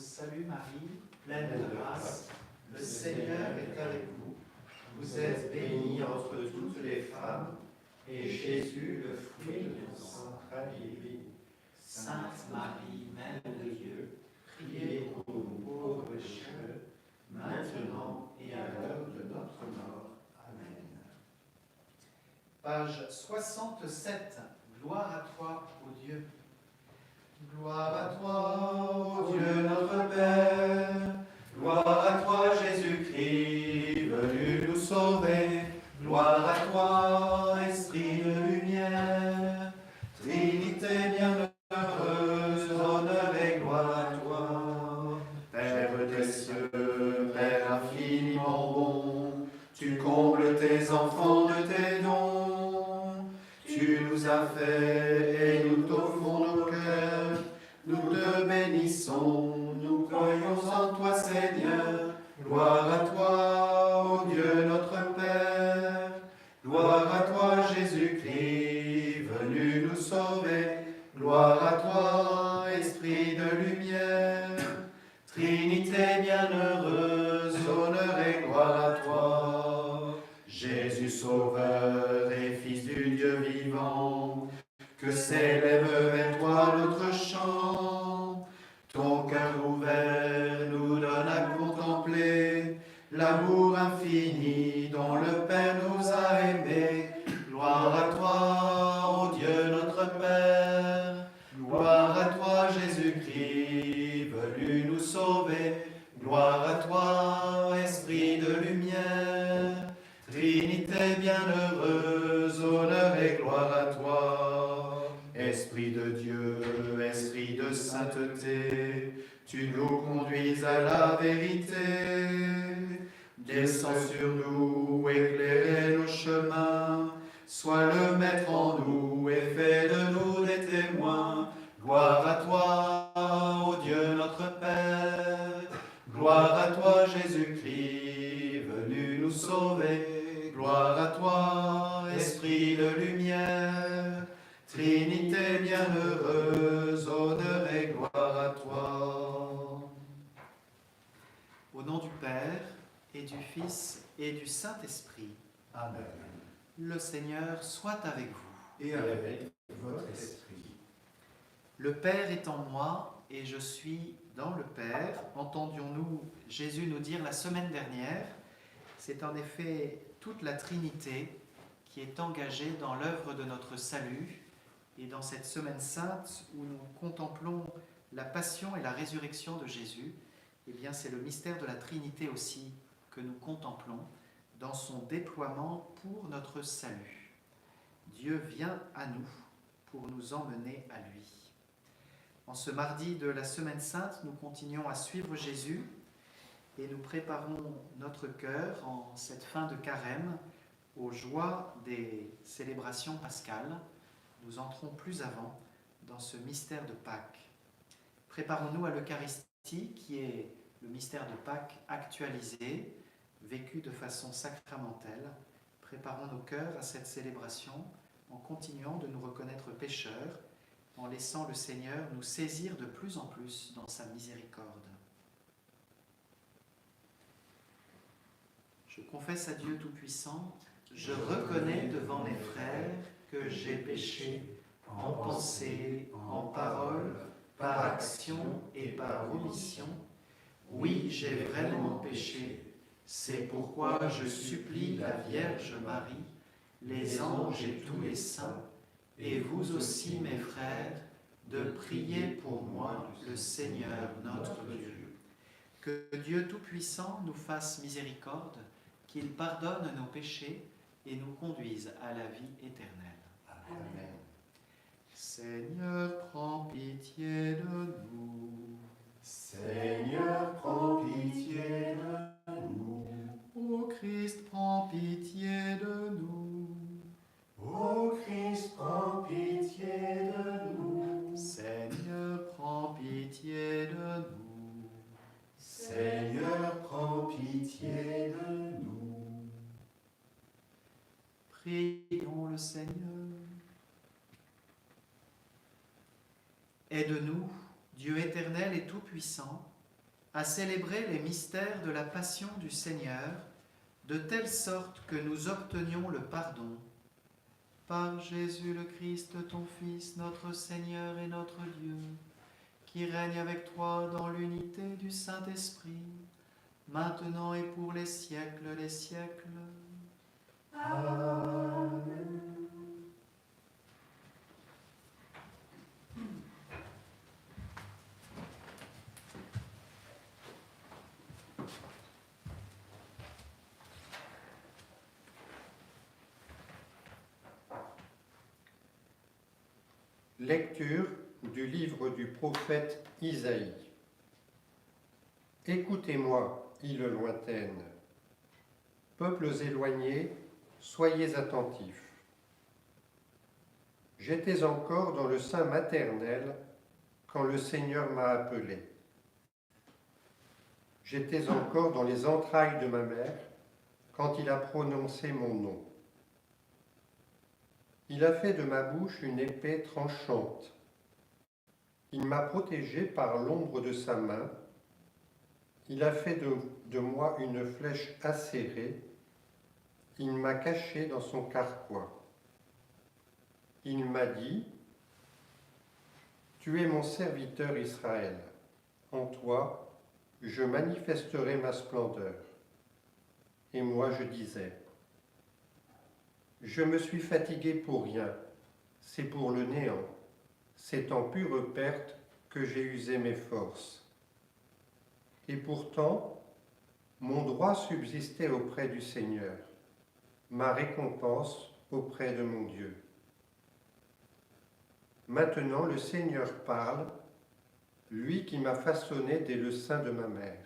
salue Marie, pleine de grâce, le Seigneur est avec vous. Vous êtes bénie entre toutes les femmes, et Jésus, le fruit de vos entrailles, est béni. Sainte Marie, Mère de Dieu, priez pour nous pauvres pécheurs, maintenant et à l'heure de notre mort. Amen. Page 67. Gloire à toi, ô Dieu. Gloire à toi, ô Dieu notre Père. Gloire à toi, Jésus-Christ, venu nous sauver. Gloire à toi, Esprit de lumière. Trinité bienheureuse, honneur et gloire à toi. Père des cieux, Père infiniment bon, tu combles tes enfants de tes dons. Tu nous as fait et nous t'offrons nos cœurs. Nous te bénissons, nous croyons en toi, Seigneur. Gloire à toi, ô Dieu notre Père. Gloire à toi, Jésus-Christ, venu nous sauver. Gloire à toi, Esprit de lumière. Trinité bienheureuse, honneur et gloire à toi. Jésus Sauveur et Fils du Dieu vivant, que s'élève vers toi notre chant. Ton cœur ouvert nous donne à contempler l'amour infini dont le Père nous a aimés. Gloire à toi, ô Dieu notre Père. Gloire à toi, Jésus-Christ, venu nous sauver. Gloire à toi, Esprit de lumière. Trinité bienheureuse, honneur et gloire à toi. Esprit de Dieu, Esprit de sainteté, tu nous conduis à la vérité. Descends sur nous, éclairez nos chemins. Sois le Maître en nous et fais de nous des témoins. Gloire à toi, ô Dieu notre Père. Gloire à toi, Jésus-Christ, venu nous sauver. Gloire à toi, Esprit de lumière. Trinité bienheureuse, honneur et gloire à toi. Au nom du Père, et du Fils, et du Saint-Esprit. Amen. Le Seigneur soit avec vous. Et avec votre esprit. Le Père est en moi, et je suis dans le Père. Entendions-nous Jésus nous dire la semaine dernière. C'est en effet toute la Trinité qui est engagée dans l'œuvre de notre salut. Et dans cette semaine sainte où nous contemplons la passion et la résurrection de Jésus, eh bien c'est le mystère de la Trinité aussi que nous contemplons dans son déploiement pour notre salut. Dieu vient à nous pour nous emmener à lui. En ce mardi de la semaine sainte, nous continuons à suivre Jésus et nous préparons notre cœur en cette fin de carême aux joies des célébrations pascales. Nous entrons plus avant dans ce mystère de Pâques. Préparons-nous à l'Eucharistie qui est le mystère de Pâques actualisé, vécu de façon sacramentelle. Préparons nos cœurs à cette célébration en continuant de nous reconnaître pécheurs, en laissant le Seigneur nous saisir de plus en plus dans sa miséricorde. Je confesse à Dieu Tout-Puissant, je reconnais devant mes frères que j'ai péché en pensée, en parole, par action et par omission. Oui, j'ai vraiment péché. C'est pourquoi je supplie la Vierge Marie, les anges et tous les saints, et vous aussi, mes frères, de prier pour moi, le Seigneur notre Dieu. Que Dieu Tout-Puissant nous fasse miséricorde, qu'il pardonne nos péchés et nous conduise à la vie éternelle. Amen. Seigneur, prends pitié de nous. Seigneur, prends pitié de nous. Ô Christ, prends pitié de nous. Ô Christ, prends pitié de nous. Seigneur, prends pitié de nous. Seigneur, prends pitié de nous. Prions le Seigneur. Aide-nous, Dieu éternel et tout-puissant, à célébrer les mystères de la passion du Seigneur, de telle sorte que nous obtenions le pardon. Par Jésus le Christ, ton Fils, notre Seigneur et notre Dieu, qui règne avec toi dans l'unité du Saint-Esprit, maintenant et pour les siècles des siècles. Amen. Lecture du livre du prophète Isaïe. Écoutez-moi, îles lointaines. Peuples éloignés, soyez attentifs. J'étais encore dans le sein maternel quand le Seigneur m'a appelé. J'étais encore dans les entrailles de ma mère quand il a prononcé mon nom. Il a fait de ma bouche une épée tranchante. Il m'a protégé par l'ombre de sa main. Il a fait de moi une flèche acérée. Il m'a caché dans son carquois. Il m'a dit, « Tu es mon serviteur Israël. En toi, je manifesterai ma splendeur. » Et moi je disais, je me suis fatigué pour rien, c'est pour le néant, c'est en pure perte que j'ai usé mes forces. Et pourtant, mon droit subsistait auprès du Seigneur, ma récompense auprès de mon Dieu. Maintenant le Seigneur parle, lui qui m'a façonné dès le sein de ma mère,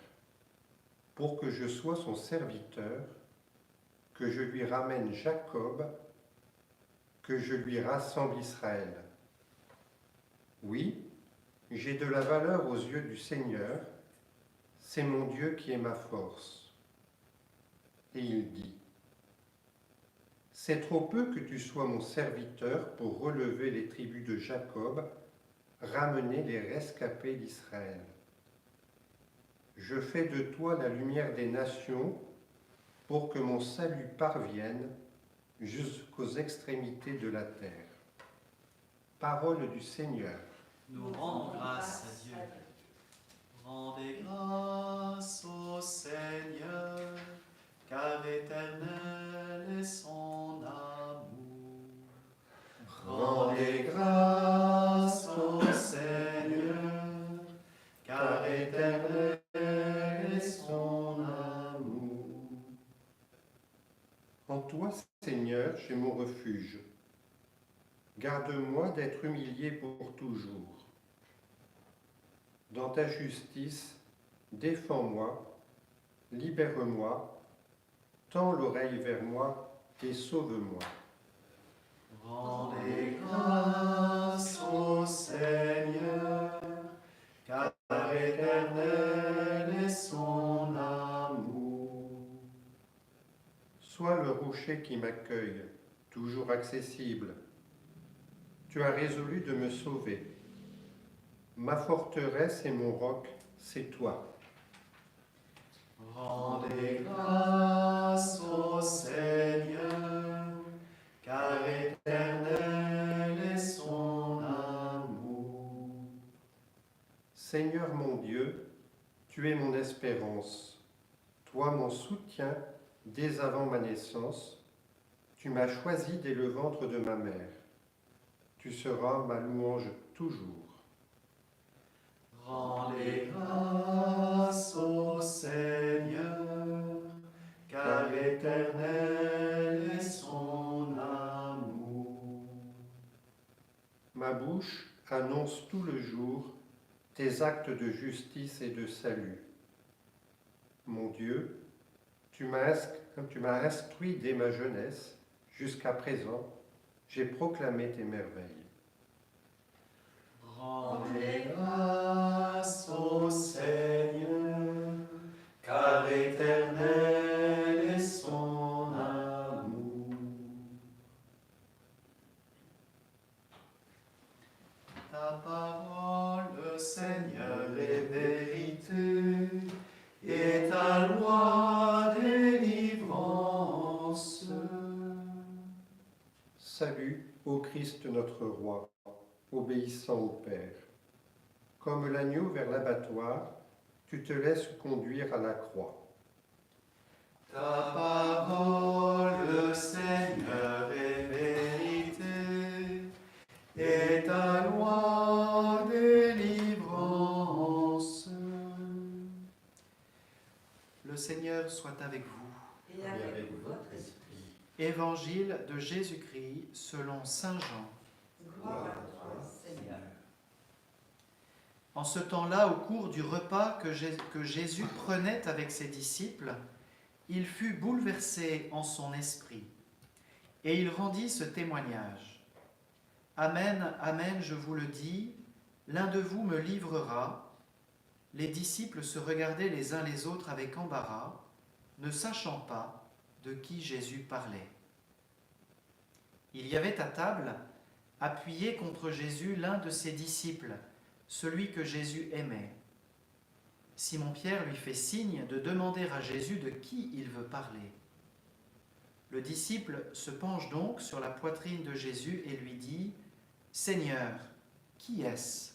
pour que je sois son serviteur, que je lui ramène Jacob, que je lui rassemble Israël. Oui, j'ai de la valeur aux yeux du Seigneur, c'est mon Dieu qui est ma force. Et il dit, c'est trop peu que tu sois mon serviteur pour relever les tribus de Jacob, ramener les rescapés d'Israël. Je fais de toi la lumière des nations, pour que mon salut parvienne jusqu'aux extrémités de la terre. Parole du Seigneur. Nous rendons grâce à Dieu. Rendez grâce au Seigneur, car éternel est son amour. Rendez grâce au Seigneur, car éternel est son amour. En toi, Seigneur, j'ai mon refuge. Garde-moi d'être humilié pour toujours. Dans ta justice, défends-moi, libère-moi, tends l'oreille vers moi et sauve-moi. Rendez grâce au Seigneur, car éternel est son amour. Sois le rocher qui m'accueille, toujours accessible. Tu as résolu de me sauver. Ma forteresse et mon roc, c'est toi. Rendez grâce au Seigneur, car éternel est son amour. Seigneur mon Dieu, tu es mon espérance. Toi mon soutien dès avant ma naissance. Tu m'as choisi dès le ventre de ma mère. Tu seras ma louange toujours. Rendez grâce au Seigneur, car éternel est son amour. Ma bouche annonce tout le jour tes actes de justice et de salut. Mon Dieu, tu m'as instruit dès ma jeunesse, jusqu'à présent, j'ai proclamé tes merveilles. Rendez grâce au Seigneur, car éternel est son amour. Ta parole, Seigneur, est vérité. salut, ô Christ notre roi, obéissant au Père. Comme l'agneau vers l'abattoir, tu te laisses conduire à la croix. Ta parole, Seigneur, est vérité, et ta loi délivrance. Le Seigneur soit avec vous. Et avec votre esprit. Évangile de Jésus-Christ selon Saint Jean. Gloire à toi, Seigneur. En ce temps-là, au cours du repas que Jésus prenait avec ses disciples, il fut bouleversé en son esprit, et il rendit ce témoignage. Amen, amen, je vous le dis, l'un de vous me livrera. Les disciples se regardaient les uns les autres avec embarras, ne sachant pas de qui Jésus parlait. Il y avait à table, appuyé contre Jésus, l'un de ses disciples, celui que Jésus aimait. Simon-Pierre lui fait signe de demander à Jésus de qui il veut parler. Le disciple se penche donc sur la poitrine de Jésus et lui dit « Seigneur, qui est-ce »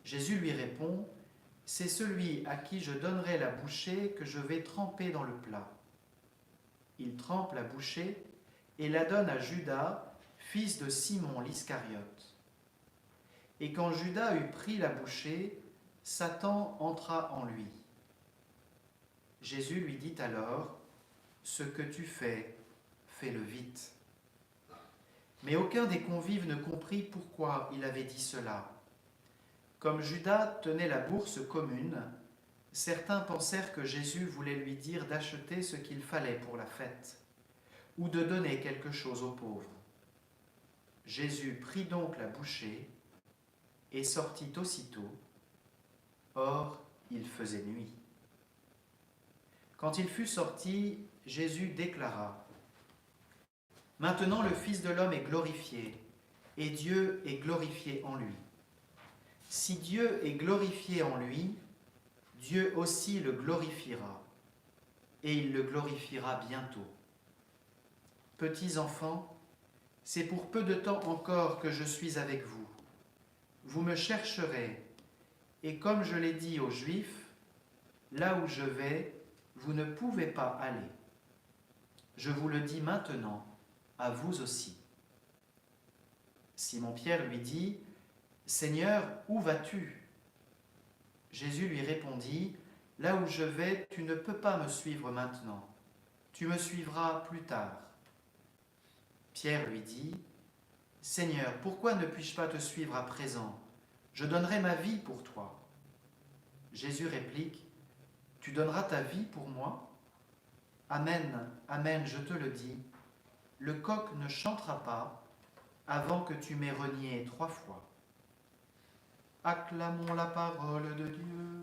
Jésus lui répond « C'est celui à qui je donnerai la bouchée que je vais tremper dans le plat. » Il trempe la bouchée et la donne à Judas, fils de Simon l'Iscariote. Et quand Judas eut pris la bouchée, Satan entra en lui. Jésus lui dit alors, « Ce que tu fais, fais-le vite. » Mais aucun des convives ne comprit pourquoi il avait dit cela. Comme Judas tenait la bourse commune, certains pensèrent que Jésus voulait lui dire d'acheter ce qu'il fallait pour la fête, ou de donner quelque chose aux pauvres. Jésus prit donc la bouchée et sortit aussitôt. Or, il faisait nuit. Quand il fut sorti, Jésus déclara « Maintenant le Fils de l'homme est glorifié, et Dieu est glorifié en lui. Si Dieu est glorifié en lui, Dieu aussi le glorifiera, et il le glorifiera bientôt. Petits enfants, c'est pour peu de temps encore que je suis avec vous. Vous me chercherez, et comme je l'ai dit aux Juifs, là où je vais, vous ne pouvez pas aller. Je vous le dis maintenant, à vous aussi. » Simon-Pierre lui dit, « Seigneur, où vas-tu » Jésus lui répondit, « Là où je vais, tu ne peux pas me suivre maintenant. Tu me suivras plus tard. » Pierre lui dit, « Seigneur, pourquoi ne puis-je pas te suivre à présent ? Je donnerai ma vie pour toi. » Jésus réplique, « Tu donneras ta vie pour moi ? Amen, amen, je te le dis, le coq ne chantera pas avant que tu m'aies renié 3 fois. » Acclamons la parole de Dieu.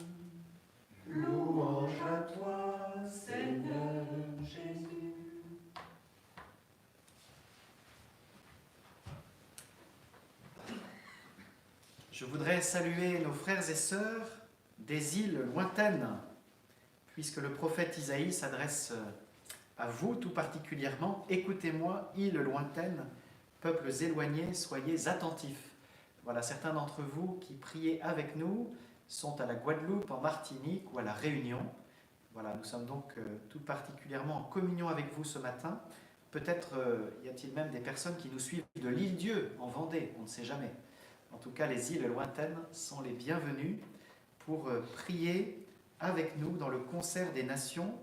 Louange à toi, Seigneur Jésus. Je voudrais saluer nos frères et sœurs des îles lointaines, puisque le prophète Isaïe s'adresse à vous tout particulièrement. Écoutez-moi, îles lointaines, peuples éloignés, soyez attentifs. Voilà, certains d'entre vous qui priez avec nous sont à la Guadeloupe, en Martinique ou à la Réunion. Voilà, nous sommes donc tout particulièrement en communion avec vous ce matin. Peut-être y a-t-il même des personnes qui nous suivent de l'île-Dieu en Vendée, on ne sait jamais. En tout cas, les îles lointaines sont les bienvenues pour prier avec nous dans le concert des nations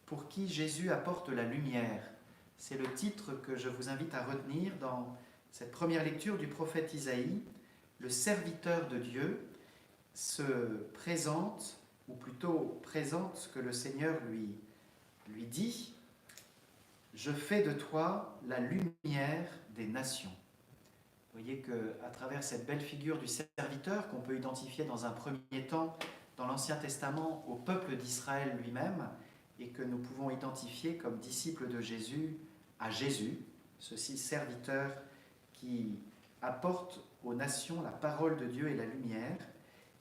pour qui Jésus apporte la lumière. C'est le titre que je vous invite à retenir dans cette première lecture du prophète Isaïe. Le serviteur de Dieu se présente, ou plutôt présente ce que le Seigneur lui dit. « Je fais de toi la lumière des nations. » Vous voyez qu'à travers cette belle figure du serviteur, qu'on peut identifier dans un premier temps dans l'Ancien Testament au peuple d'Israël lui-même, et que nous pouvons identifier comme disciple de Jésus à Jésus, ceci serviteur qui apporte aux nations la parole de Dieu et la lumière,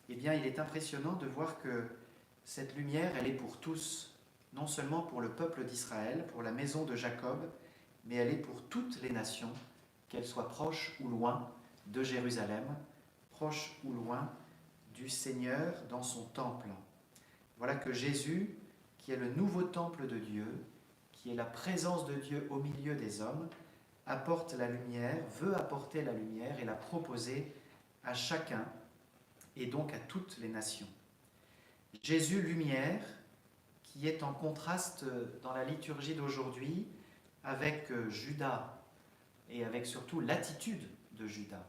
eh bien il est impressionnant de voir que cette lumière, elle est pour tous, non seulement pour le peuple d'Israël, pour la maison de Jacob, mais elle est pour toutes les nations, qu'elles soient proches ou loin de Jérusalem, proches ou loin du Seigneur dans son temple. Voilà que Jésus, qui est le nouveau temple de Dieu, qui est la présence de Dieu au milieu des hommes, apporte la lumière, veut apporter la lumière et la proposer à chacun et donc à toutes les nations. Jésus, lumière, qui est en contraste dans la liturgie d'aujourd'hui avec Judas et avec surtout l'attitude de Judas.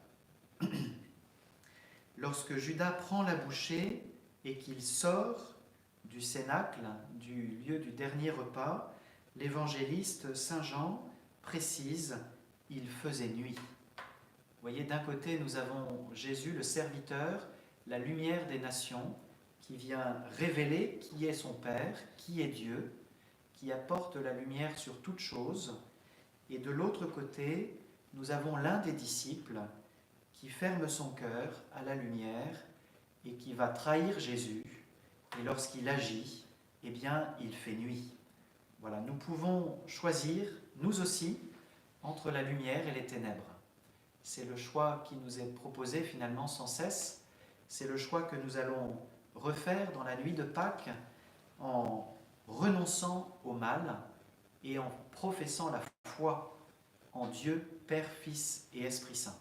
Lorsque Judas prend la bouchée et qu'il sort du cénacle, du lieu du dernier repas, l'évangéliste Saint Jean précise « il faisait nuit ». Vous voyez, d'un côté, nous avons Jésus, le serviteur, la lumière des nations, qui vient révéler qui est son Père, qui est Dieu, qui apporte la lumière sur toute chose. Et de l'autre côté, nous avons l'un des disciples qui ferme son cœur à la lumière et qui va trahir Jésus. Et lorsqu'il agit, eh bien, il fait nuit. Voilà, nous pouvons choisir, nous aussi, entre la lumière et les ténèbres. C'est le choix qui nous est proposé finalement sans cesse. C'est le choix que nous allons refaire dans la nuit de Pâques en renonçant au mal et en professant la foi en Dieu, Père, Fils et Esprit Saint.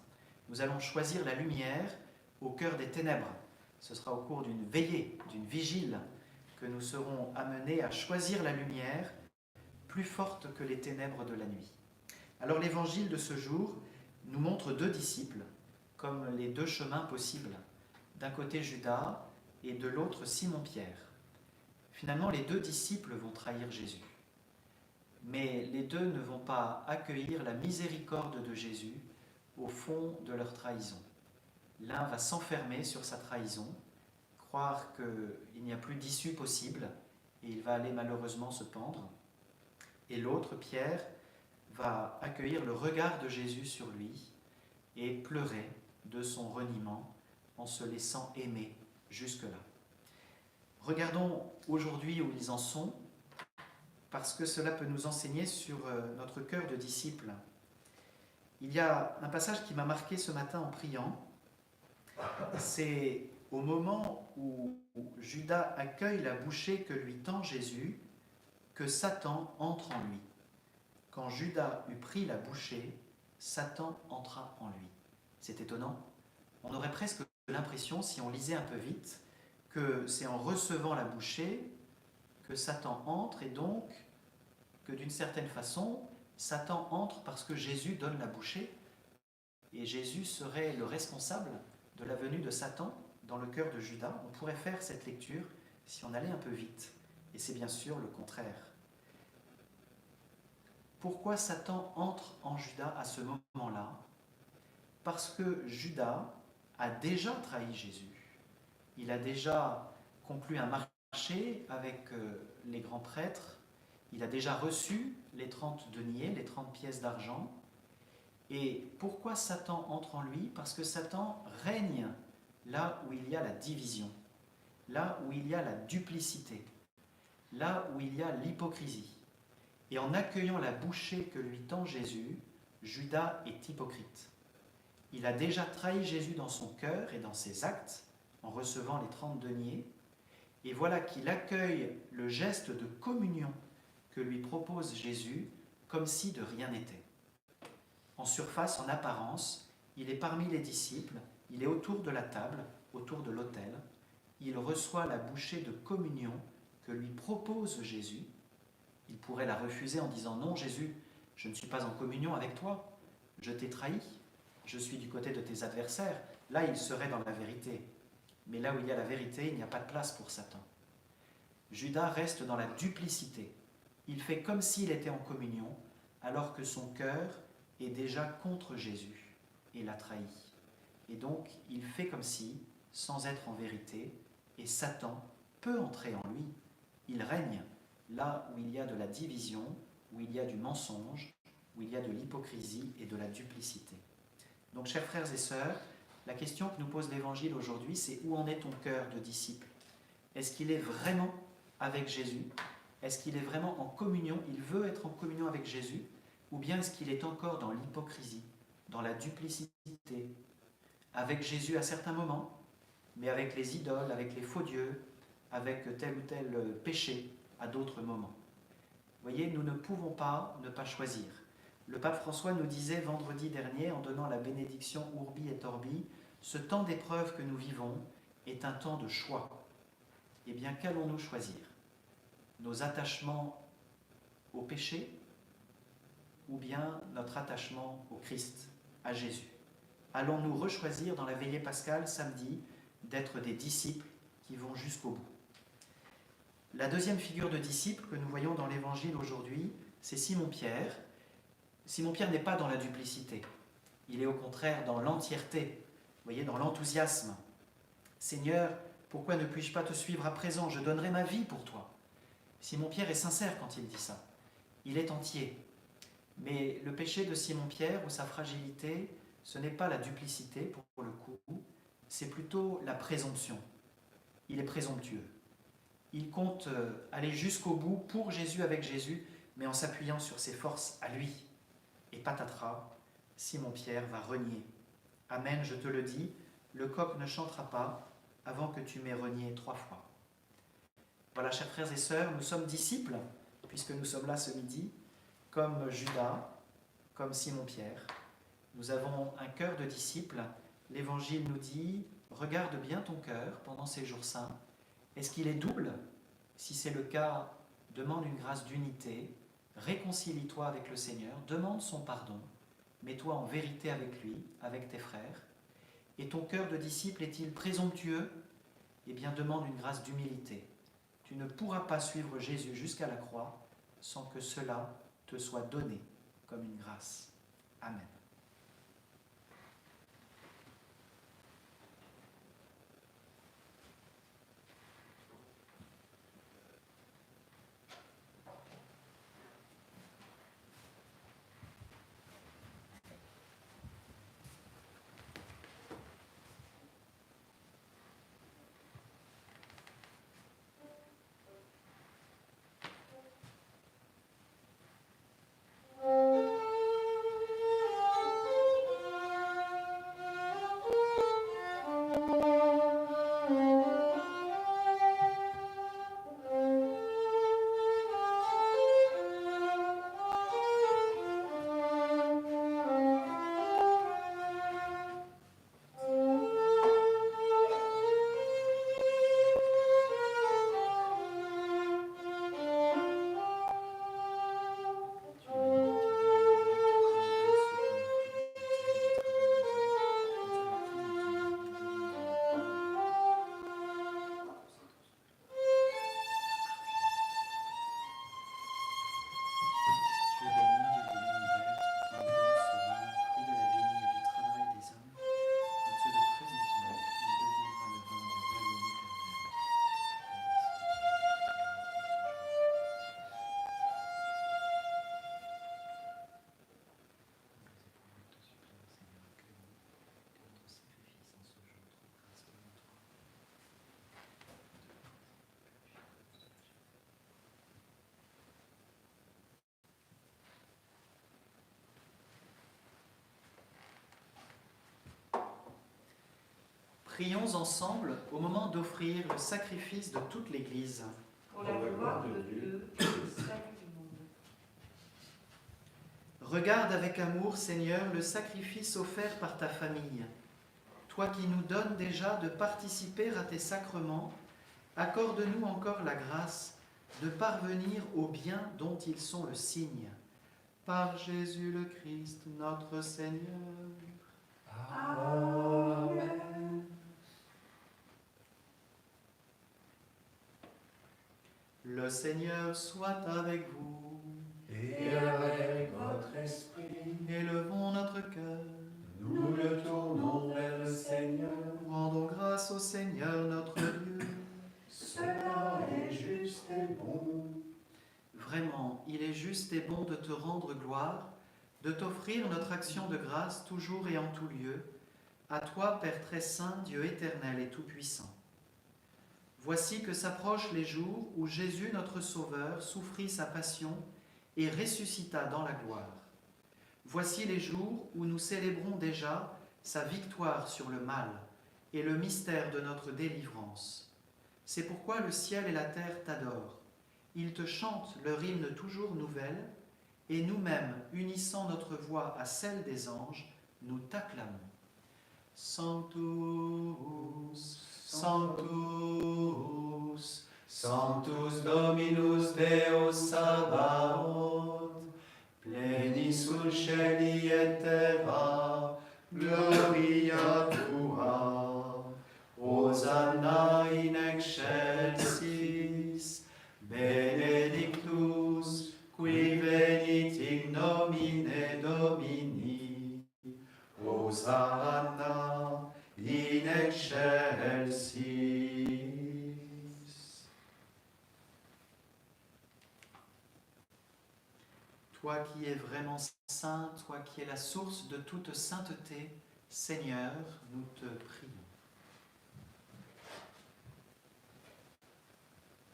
Nous allons choisir la lumière au cœur des ténèbres. Ce sera au cours d'une veillée, d'une vigile, que nous serons amenés à choisir la lumière plus forte que les ténèbres de la nuit. Alors l'évangile de ce jour nous montre deux disciples comme les deux chemins possibles. D'un côté Judas et de l'autre Simon-Pierre. Finalement, les deux disciples vont trahir Jésus. Mais les deux ne vont pas accueillir la miséricorde de Jésus au fond de leur trahison. L'un va s'enfermer sur sa trahison, croire qu'il n'y a plus d'issue possible et il va aller malheureusement se pendre. Et l'autre, Pierre, va accueillir le regard de Jésus sur lui et pleurer de son reniement en se laissant aimer jusque-là. Regardons aujourd'hui où ils en sont, parce que cela peut nous enseigner sur notre cœur de disciple. Il y a un passage qui m'a marqué ce matin en priant. C'est au moment où Judas accueille la bouchée que lui tend Jésus, que Satan entre en lui. Quand Judas eut pris la bouchée, Satan entra en lui. C'est étonnant. On aurait presque l'impression, si on lisait un peu vite, que c'est en recevant la bouchée que Satan entre et donc que d'une certaine façon, Satan entre parce que Jésus donne la bouchée et Jésus serait le responsable de la venue de Satan dans le cœur de Judas. On pourrait faire cette lecture si on allait un peu vite. Et c'est bien sûr le contraire. Pourquoi Satan entre en Judas à ce moment-là ? Parce que Judas a déjà trahi Jésus. Il a déjà conclu un marché avec les grands prêtres. Il a déjà reçu les 30 deniers, les 30 pièces d'argent. Et pourquoi Satan entre en lui ? Parce que Satan règne là où il y a la division, là où il y a la duplicité, là où il y a l'hypocrisie. Et en accueillant la bouchée que lui tend Jésus, Judas est hypocrite. Il a déjà trahi Jésus dans son cœur et dans ses actes, en recevant les 30 deniers, et voilà qu'il accueille le geste de communion que lui propose Jésus comme si de rien n'était. En surface, en apparence, il est parmi les disciples, il est autour de la table, autour de l'autel, il reçoit la bouchée de communion que lui propose Jésus. Il pourrait la refuser en disant « Non, Jésus, je ne suis pas en communion avec toi, je t'ai trahi, je suis du côté de tes adversaires. » Là, il serait dans la vérité. Mais là où il y a la vérité, il n'y a pas de place pour Satan. Judas reste dans la duplicité. Il fait comme s'il était en communion, alors que son cœur est déjà contre Jésus et l'a trahi. Et donc, il fait comme si, sans être en vérité, et Satan peut entrer en lui. Il règne là où il y a de la division, où il y a du mensonge, où il y a de l'hypocrisie et de la duplicité. Donc, chers frères et sœurs, la question que nous pose l'Évangile aujourd'hui, c'est où en est ton cœur de disciple ? Est-ce qu'il est vraiment avec Jésus ? Est-ce qu'il est vraiment en communion ? Il veut être en communion avec Jésus ? Ou bien est-ce qu'il est encore dans l'hypocrisie, dans la duplicité, avec Jésus à certains moments, mais avec les idoles, avec les faux dieux, avec tel ou tel péché à d'autres moments? Vous voyez, nous ne pouvons pas ne pas choisir. Le pape François nous disait vendredi dernier, en donnant la bénédiction Urbi et Orbi, ce temps d'épreuve que nous vivons est un temps de choix. Eh bien, qu'allons-nous choisir? Nos attachements au péché ou bien notre attachement au Christ, à Jésus? Allons-nous rechoisir dans la veillée pascale samedi d'être des disciples qui vont jusqu'au bout? La deuxième figure de disciple que nous voyons dans l'Évangile aujourd'hui, c'est Simon-Pierre. Simon-Pierre n'est pas dans la duplicité, il est au contraire dans l'entièreté, vous voyez, dans l'enthousiasme. Seigneur, pourquoi ne puis-je pas te suivre à présent? Je donnerai ma vie pour toi. Simon-Pierre est sincère quand il dit ça. Il est entier. Mais le péché de Simon-Pierre ou sa fragilité, ce n'est pas la duplicité pour le coup, c'est plutôt la présomption. Il est présomptueux. Il compte aller jusqu'au bout pour Jésus, avec Jésus, mais en s'appuyant sur ses forces à lui. Et patatras, Simon-Pierre va renier. Amen, je te le dis, le coq ne chantera pas avant que tu m'aies renié 3 fois. Voilà, chers frères et sœurs, nous sommes disciples, puisque nous sommes là ce midi, comme Judas, comme Simon-Pierre. Nous avons un cœur de disciples. L'Évangile nous dit, regarde bien ton cœur pendant ces jours saints. Est-ce qu'il est double? Si c'est le cas, demande une grâce d'unité, réconcilie-toi avec le Seigneur, demande son pardon, mets-toi en vérité avec lui, avec tes frères. Et ton cœur de disciple est-il présomptueux? Eh bien, demande une grâce d'humilité. Tu ne pourras pas suivre Jésus jusqu'à la croix sans que cela te soit donné comme une grâce. Amen. Prions ensemble au moment d'offrir le sacrifice de toute l'Église. Pour la gloire de Dieu et le salut du monde. Regarde avec amour, Seigneur, le sacrifice offert par ta famille. Toi qui nous donnes déjà de participer à tes sacrements, accorde-nous encore la grâce de parvenir au bien dont ils sont le signe. Par Jésus le Christ, notre Seigneur. Amen. Le Seigneur soit avec vous. Et avec votre esprit, Élevons notre cœur. nous le tournons vers le Seigneur. Rendons grâce au Seigneur notre Dieu. Cela est juste et bon. Vraiment, il est juste et bon de te rendre gloire, de t'offrir notre action de grâce toujours et en tout lieu, à toi, Père très saint, Dieu éternel et tout-puissant. Voici que s'approchent les jours où Jésus, notre Sauveur, souffrit sa passion et ressuscita dans la gloire. Voici les jours où nous célébrons déjà sa victoire sur le mal et le mystère de notre délivrance. C'est pourquoi le ciel et la terre t'adorent. Ils te chantent leur hymne toujours nouvelle, et nous-mêmes, unissant notre voix à celle des anges, nous t'acclamons. Sanctus, Sanctus, Sanctus Dominus Deus Sabaoth, plenis sul cieli et terra, gloria tua. Hosanna in excelsis, benedictus, qui venit in nomine Domini. Hosanna in excelsis. Toi qui es vraiment saint, toi qui es la source de toute sainteté, Seigneur, nous te prions.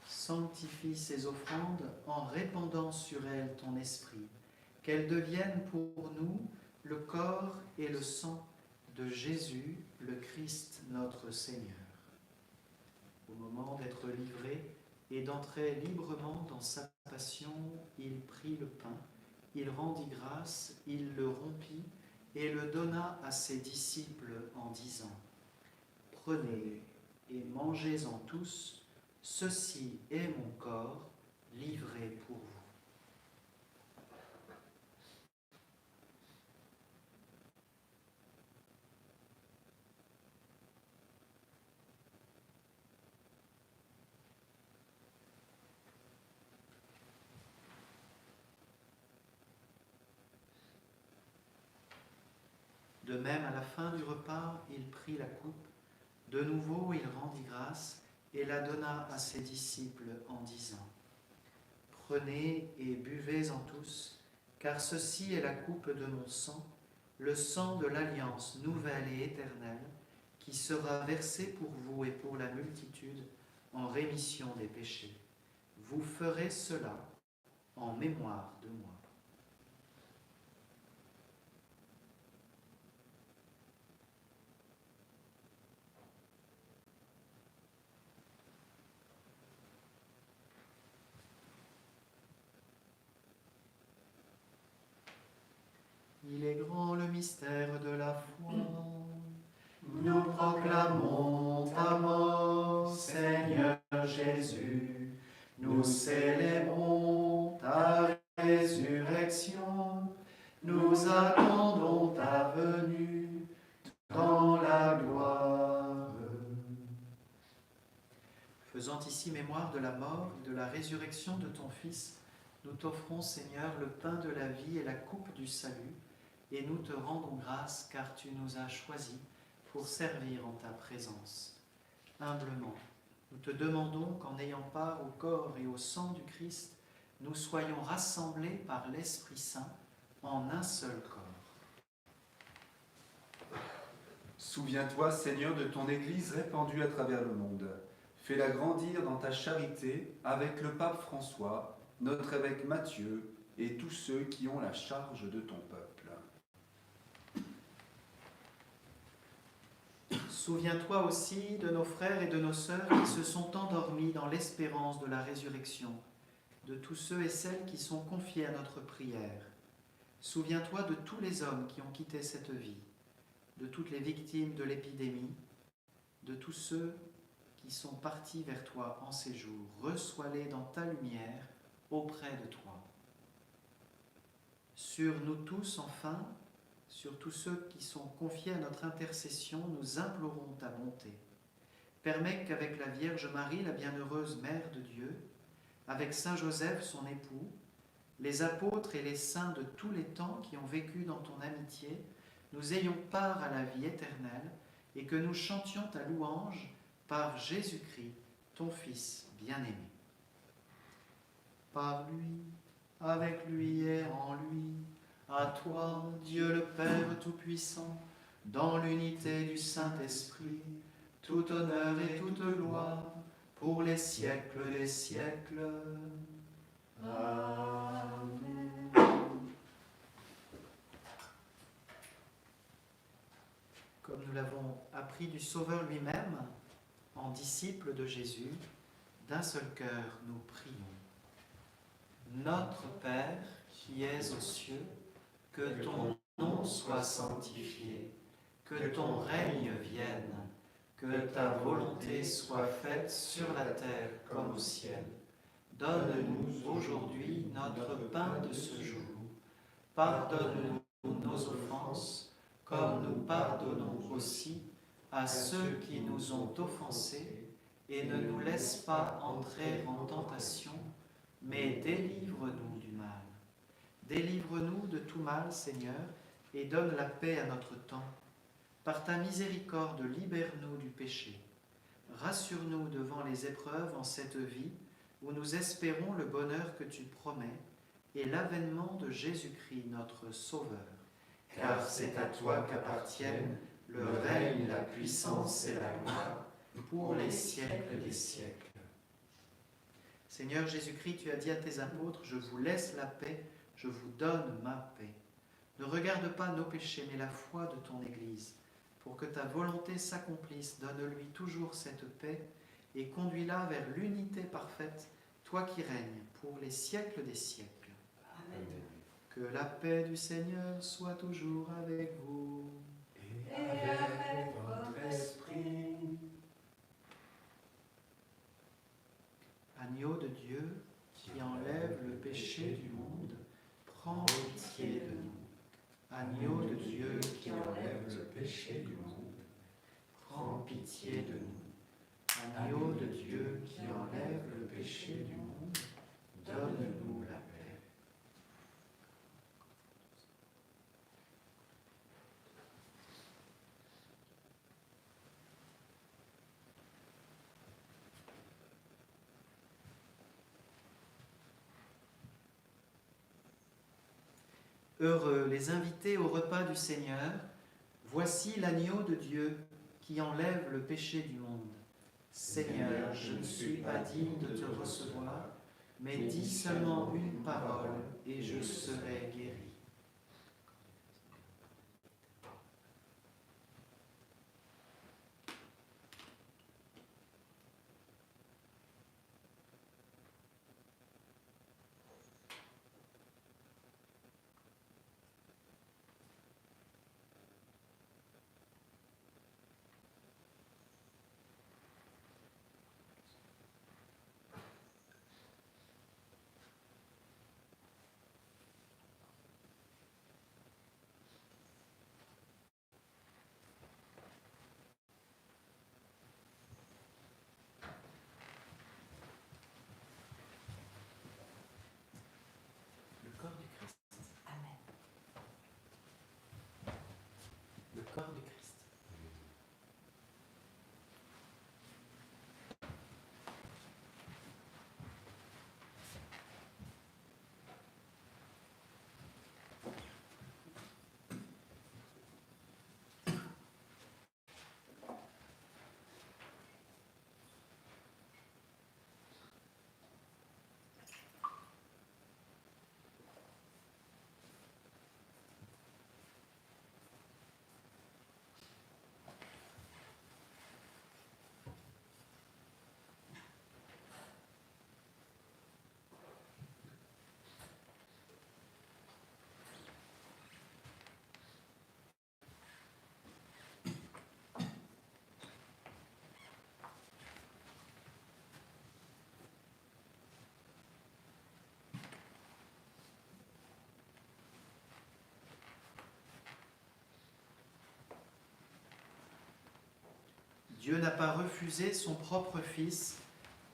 Sanctifie ces offrandes en répandant sur elles ton esprit, qu'elles deviennent pour nous le corps et le sang de Jésus, le Christ notre Seigneur. Au moment d'être livré et d'entrer librement dans sa passion, il prit le pain, il rendit grâce, il le rompit et le donna à ses disciples en disant : Prenez et mangez-en tous, ceci est mon corps livré pour vous. De même, à la fin du repas, il prit la coupe. De nouveau, il rendit grâce et la donna à ses disciples en disant : Prenez et buvez-en tous, car ceci est la coupe de mon sang, le sang de l'alliance nouvelle et éternelle, qui sera versé pour vous et pour la multitude en rémission des péchés. Vous ferez cela en mémoire de moi. Il est grand le mystère de la foi. Nous proclamons ta mort, Seigneur Jésus. Nous célébrons ta résurrection. Nous attendons ta venue dans la gloire. Faisant ici mémoire de la mort et de la résurrection de ton Fils, nous t'offrons, Seigneur, le pain de la vie et la coupe du salut, et nous te rendons grâce car tu nous as choisis pour servir en ta présence. Humblement, nous te demandons qu'en ayant part au corps et au sang du Christ, nous soyons rassemblés par l'Esprit Saint en un seul corps. Souviens-toi, Seigneur, de ton Église répandue à travers le monde. Fais-la grandir dans ta charité avec le pape François, notre évêque Matthieu et tous ceux qui ont la charge de ton peuple. Souviens-toi aussi de nos frères et de nos sœurs qui se sont endormis dans l'espérance de la résurrection, de tous ceux et celles qui sont confiés à notre prière. Souviens-toi de tous les hommes qui ont quitté cette vie, de toutes les victimes de l'épidémie, de tous ceux qui sont partis vers toi en ces jours. Reçois-les dans ta lumière auprès de toi. Sur nous tous, enfin, sur tous ceux qui sont confiés à notre intercession, nous implorons ta bonté. Permets qu'avec la Vierge Marie, la bienheureuse Mère de Dieu, avec Saint Joseph, son époux, les apôtres et les saints de tous les temps qui ont vécu dans ton amitié, nous ayons part à la vie éternelle et que nous chantions ta louange par Jésus-Christ, ton Fils bien-aimé. Par lui, avec lui et en lui, à toi, Dieu le Père Tout-Puissant, dans l'unité du Saint-Esprit, tout honneur et toute gloire, pour les siècles des siècles. Amen. comme nous l'avons appris du Sauveur lui-même, en disciple de Jésus, d'un seul cœur nous prions. Notre Père qui es aux cieux, que ton nom soit sanctifié, que ton règne vienne, que ta volonté soit faite sur la terre comme au ciel. Donne-nous aujourd'hui notre pain de ce jour. Pardonne-nous nos offenses, comme nous pardonnons aussi à ceux qui nous ont offensés, et ne nous laisse pas entrer en tentation, mais délivre-nous du mal. Délivre-nous de tout mal, Seigneur, et donne la paix à notre temps. Par ta miséricorde, libère-nous du péché. Rassure-nous devant les épreuves en cette vie, où nous espérons le bonheur que tu promets, et l'avènement de Jésus-Christ, notre Sauveur. Car c'est à toi qu'appartiennent le règne, la puissance et la gloire, pour les siècles des siècles. Seigneur Jésus-Christ, tu as dit à tes apôtres, « Je vous laisse la paix, je vous donne ma paix. » Ne regarde pas nos péchés, mais la foi de ton Église. Pour que ta volonté s'accomplisse, donne-lui toujours cette paix et conduis-la vers l'unité parfaite, toi qui règnes pour les siècles des siècles. Amen. Que la paix du Seigneur soit toujours avec vous. Et avec votre esprit. Agneau de Dieu, qui enlève le péché du monde, prends pitié de nous. Agneau de Dieu, qui enlève le péché du monde, prends pitié de nous. Agneau de Dieu, qui enlève le péché du monde, donne-nous la paix. Heureux les invités au repas du Seigneur, voici l'agneau de Dieu qui enlève le péché du monde. Seigneur, je ne suis pas digne de te recevoir, mais dis seulement une parole et je serai guéri. Le corps du Christ. Amen. Le corps du Christ. Dieu n'a pas refusé son propre Fils,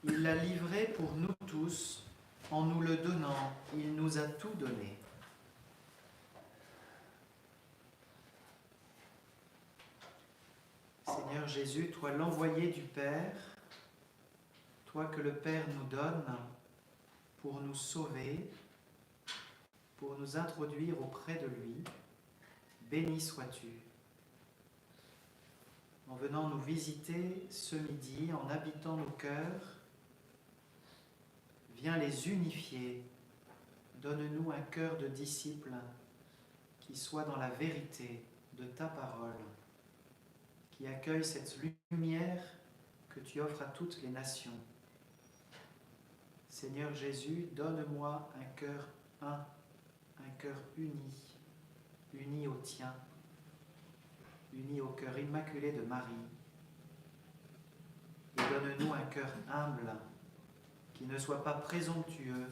il l'a livré pour nous tous, en nous le donnant, il nous a tout donné. Seigneur Jésus, toi l'envoyé du Père, toi que le Père nous donne pour nous sauver, pour nous introduire auprès de lui, béni sois-tu. En venant nous visiter ce midi, en habitant nos cœurs, viens les unifier. Donne-nous un cœur de disciples qui soit dans la vérité de ta parole. qui accueille cette lumière que tu offres à toutes les nations. Seigneur Jésus, donne-moi un cœur un cœur uni au tien, uni au cœur immaculé de Marie. Et donne-nous un cœur humble, qui ne soit pas présomptueux,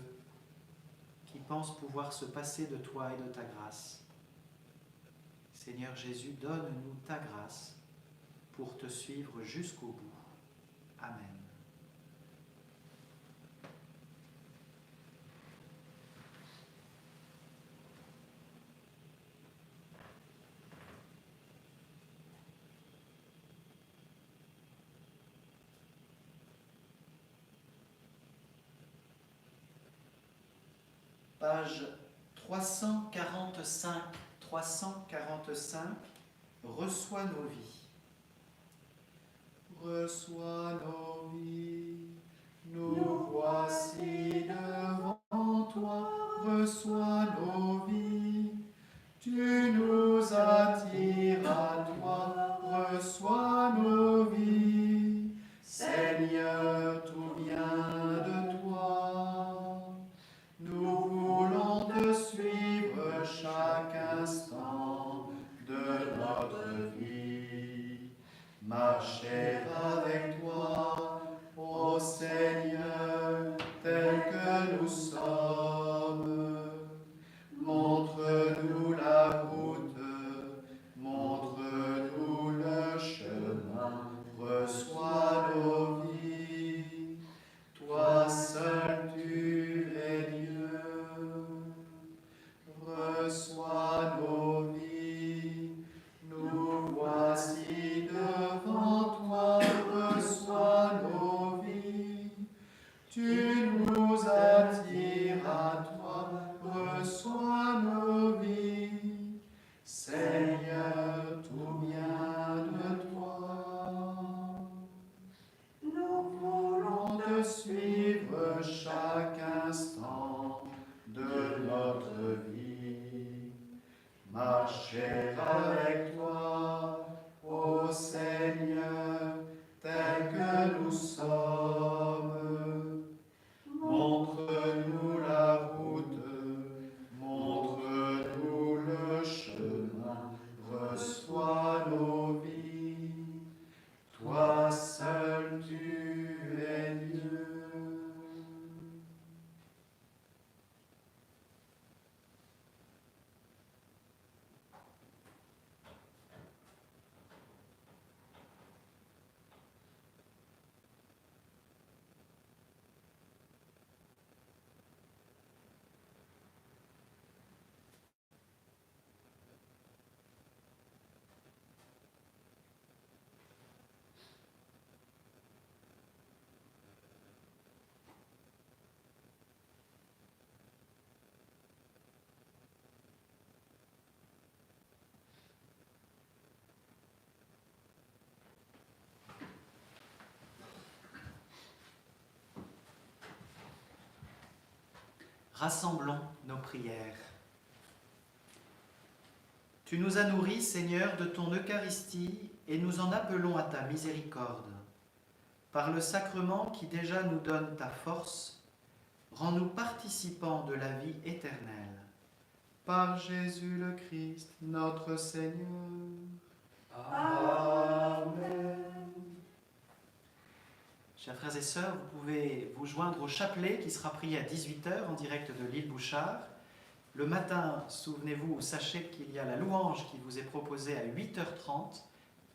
qui pense pouvoir se passer de toi et de ta grâce. Seigneur Jésus, donne-nous ta grâce pour te suivre jusqu'au bout. Amen. Page 345, reçois nos vies. Reçois nos vies, nous voici devant toi. Reçois nos vies, tu nous attires à toi. Reçois nos vies, Seigneur, tout vient de toi. Nous voulons te suivre chaque instant de notre vie. Marcher avec toi, ô Seigneur, tel que nous sommes. Montre-nous la route, montre-nous le chemin. Reçois nos vies, toi seul tu es Dieu. Reçois nos vies, nous voici devant toi. Reçois nos vies, tu nous attires à toi. Reçois nos vies, Seigneur, tout vient de toi. Nous voulons te suivre chaque instant de notre vie. Marcher avec toi, ô Seigneur, tel que nous sommes. Montre-nous la route, montre-nous le chemin. Reçois nos vies, toi seul tu es Dieu. Rassemblons nos prières. Tu nous as nourris, Seigneur, de ton Eucharistie et nous en appelons à ta miséricorde. Par le sacrement qui déjà nous donne ta force, rends-nous participants de la vie éternelle. Par Jésus le Christ, notre Seigneur. Amen. Chers frères et sœurs, vous pouvez vous joindre au chapelet qui sera prié à 18h en direct de l'île Bouchard. Le matin, souvenez-vous, sachez qu'il y a la louange qui vous est proposée à 8h30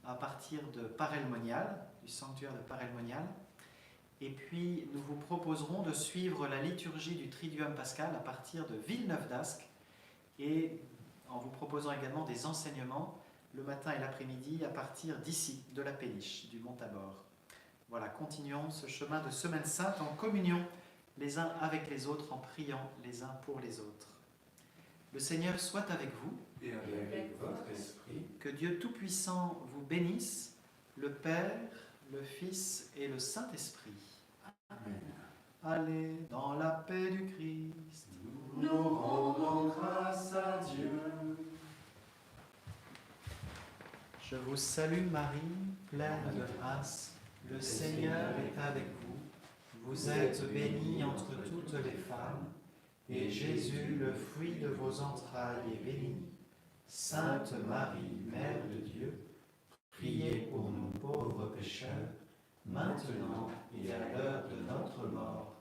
à partir de Paray-le-Monial, du sanctuaire de Paray-le-Monial. Et puis, nous vous proposerons de suivre la liturgie du Triduum pascal à partir de Villeneuve-d'Ascq et en vous proposant également des enseignements le matin et l'après-midi à partir d'ici, de la Péniche, du Mont Tabor. Voilà, continuons ce chemin de Semaine Sainte en communion les uns avec les autres, en priant les uns pour les autres. Le Seigneur soit avec vous. Et avec votre esprit. Que Dieu Tout-Puissant vous bénisse, le Père, le Fils et le Saint-Esprit. Amen. Allez dans la paix du Christ. Nous rendons grâce à Dieu. Je vous salue Marie, pleine de grâce, le Seigneur est avec vous. Vous êtes bénie entre toutes les femmes, et Jésus, le fruit de vos entrailles, est béni. Sainte Marie, Mère de Dieu, priez pour nous pauvres pécheurs, maintenant et à l'heure de notre mort.